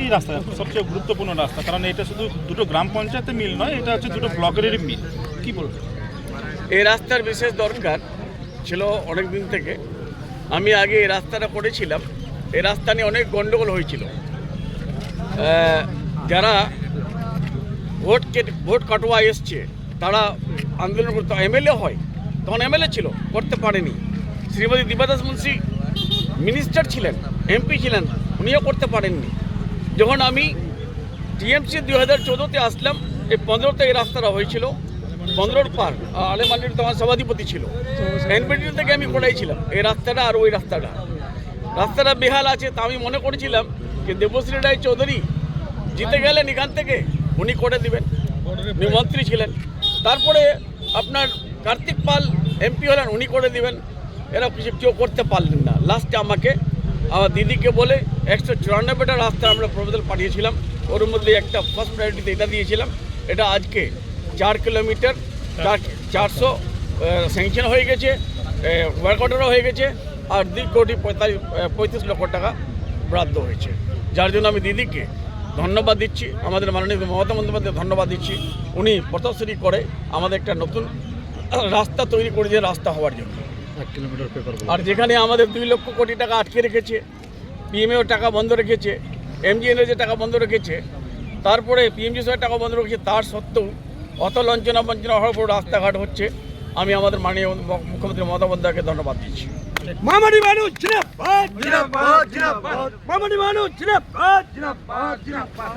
এই রাস্তা সবচেয়ে গুরুত্বপূর্ণ রাস্তা, কারণ এটা শুধু দুটো গ্রাম পঞ্চায়েতের মিল নয়, এটা হচ্ছে দুটো ব্লকেরই মিল। কি বলবেন? এই রাস্তার বিশেষ দরকার ছিল অনেক দিন থেকে। আমি আগে এই রাস্তাটা করেছিলাম। এই রাস্তা নিয়ে অনেক গণ্ডগোল হয়েছিল। যারা ভোট কাটোয়া এসছে তারা আন্দোলন করতে, এমএলএ হয় তখন এমএলএ ছিল, করতে পারেনি। শ্রীমতী দীপাদাস মুন্সি মিনিস্টার ছিলেন, এমপি ছিলেন, উনিও করতে পারেননি। যখন আমি টিএমসি 2014-তে আসলাম, এই 15-তে এই রাস্তাটা হয়েছিল। 15-র পার আলেম আলীর তোমার সভাধিপতি ছিল, এনপিটি থেকে আমি করাইছিলাম এই রাস্তাটা। আর ওই রাস্তাটা বেহাল আছে। তা আমি মনে করেছিলাম যে দেবশ্রী রায় চৌধুরী জিতে গেলেন এখান থেকে, উনি করে দিবেন, উনি মন্ত্রী ছিলেন। তারপরে আপনার কার্তিক পাল এমপি হলেন, উনি করে দিবেন। এরা কিছু কেউ করতে পারলেন না। লাস্টে আমাকে আমার দিদিকে বলে 194টা রাস্তা আমরা প্রপোজাল পাঠিয়েছিলাম। ওর মধ্যে একটা ফার্স্ট প্রায়োরিটিতে এটা দিয়েছিলাম। এটা আজকে 4 কিলোমিটার 400 স্যাংশন হয়ে গেছে, ওয়ার্ক অর্ডারও হয়ে গেছে, আর 2,35 লক্ষ টাকা বরাদ্দ হয়েছে। যার জন্য আমি দিদিকে ধন্যবাদ দিচ্ছি, আমাদের মাননীয় মমতা বন্দ্যোপাধ্যায় ধন্যবাদ দিচ্ছি। উনি পথশ্রী করে আমাদের একটা নতুন রাস্তা তৈরি করেছে রাস্তা হওয়ার জন্য। 1 কিলোমিটার পেপার। আর যেখানে আমাদের 2 লক্ষ কোটি টাকা আটকে রেখেছে, পিএমএও টাকা বন্ধ রেখেছে, এমজিএনএর যে টাকা বন্ধ রেখেছে, তারপরে পিএমজি টাকা বন্ধ রেখেছে, তার সত্ত্বেও অত লঞ্চনা বঞ্চনা হওয়ার পর রাস্তাঘাট হচ্ছে। আমি আমাদের মাননীয় মুখ্যমন্ত্রী মমতা বন্দ্যোপাধ্যায়কে ধন্যবাদ দিচ্ছি। মামাটি মানুষ জিন্দাবাদ, জিন্দাবাদ, জিন্দাবাদ। মামাটি মানুষ জিন্দাবাদ, জিন্দাবাদ, জিন্দাবাদ।